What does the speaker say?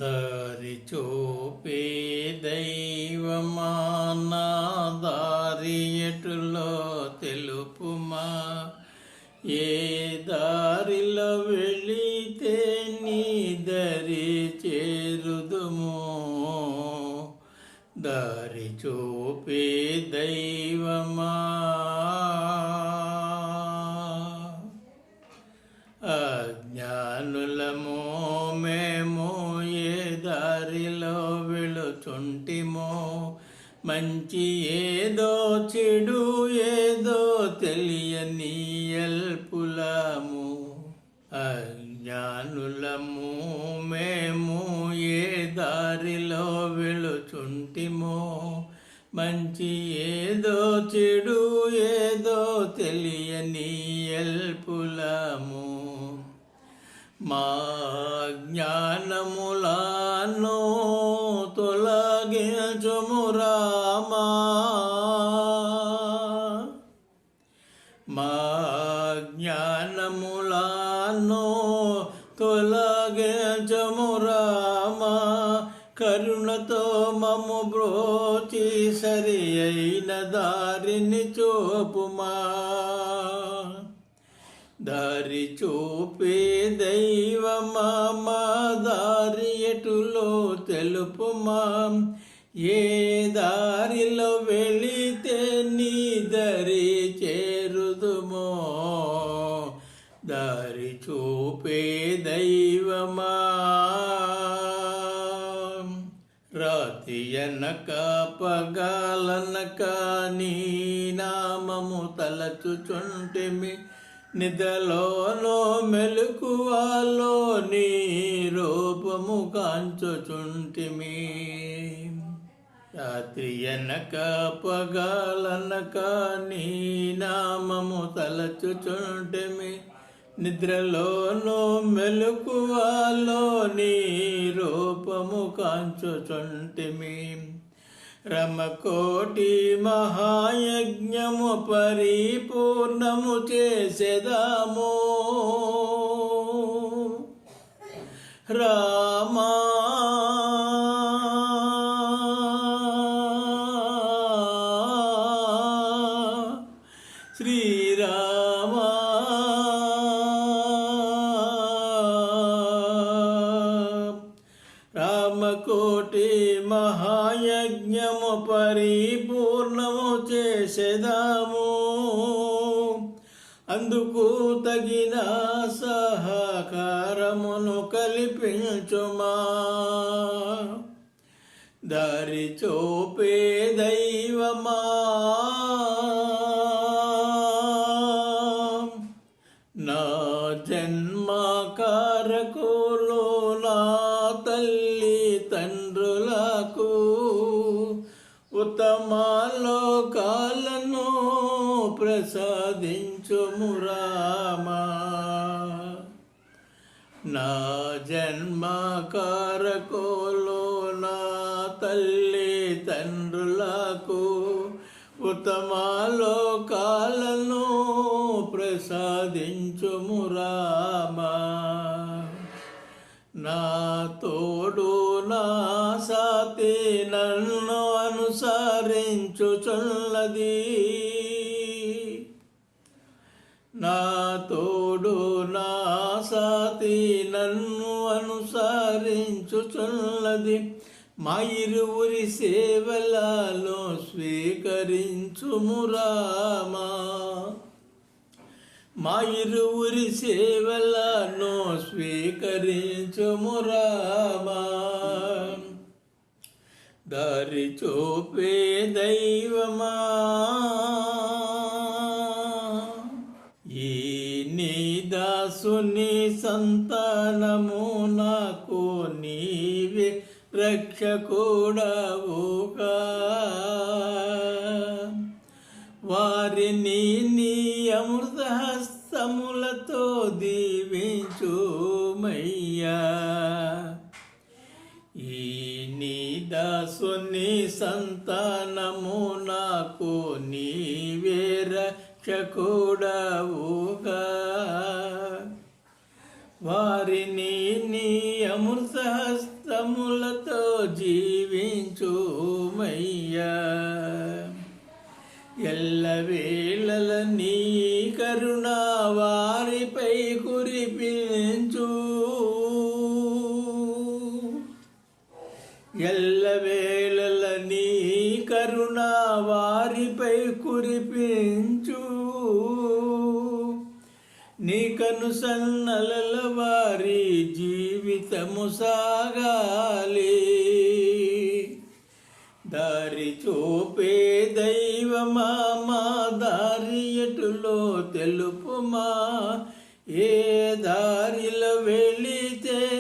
దారి చూపే దైవమా నా దారి ఎటులో తెలుపుమా. ఏ దారిలో వెళితే నీ దరి చేరుదుము. దారి చూపే దైవమా అజ్ఞానులము మేము ఏ దారిలో వెళుచుంటిమో. మంచి ఏదో చెడు ఏదో తెలియని ఎల్పులము. అజ్ఞానులము మేము ఏ దారిలో వెళుచుంటిమో. మంచి ఏదో చెడు ఏదో తెలియని ఎల్పులము. మా జ్ఞానములను తొలగించుము రామా. మా జ్ఞానములను తొలగించుము రామా. కరుణతో మము బ్రోచి సరి అయిన దారిని చూపుమా. దారి చూపే దైవమా మా దారి ఎటులో తెలుపుమా. ఏ దారిలో వెళితే నీ దరి చేరుదుమో. దారి చూపే దైవమా రాతి అనక పగలనక నీ నామము తలచుచుంటిమి. నిద్రలోనో మెలకువలో నీ రూపము కాంచుచుంటిమి. రాత్రి అనక పగలనక నీ నామము తలచుచుంటిమి. నిద్రలోనో మెలకువలో నీ రూపము కాంచుచుంటిమి. రమకోటి మహాయజ్ఞము పరిపూర్ణము చేసేదాము. రామా శ్రీరామా రామకోటి మహాయజ్ఞము పరిపూర్ణము చేసేదాము. అందుకు తగిన సహకారమును కల్పించుమా. దారి చూపే దైవమా నా జన్మకారకులు నా తల్లి తండ్రులకు ఉత్తమ లోకాలను ప్రసాదించుము రామా. నా జన్మకారకులు నా తల్లి తండ్రులకు ఉత్తమ లోకాలను ప్రసాదించుము రామా. నా తోడు నా సాతి నన్ను అనుసరించుచున్నది. నా తోడు నా సాతి నన్ను అనుసరించుచున్నది. మా ఇరువురి సేవలలో స్వీకరించుము రామా. మా ఇరువురి సేవలను స్వీకరించుము రామా. దారి చూపే దైవమా ఈ నీ దాసుని సంతానము నాకు నీవే రక్షకుడవుగా. వారిని నీ అమృత హస్తములతో దీవించుమయ్యా. ఈ నీ దాసుని సంతానము నాకు నీవే రక్షకుడవుగా. వారిని నీ అమృత హస్త కష్టములతో జీవించుమయ్యా. ఎల్లవేళల నీ కరుణ వారిపై కురిపించు. ఎల్లవేళల నీ కరుణ వారిపై కురిపించు. నీ కనుసన్నల వారి జీవితము సాగాలి. దారి చూపే దైవమా, మా దారి ఎటులో తెలుపుమా. ఏ దారిలో వెళితే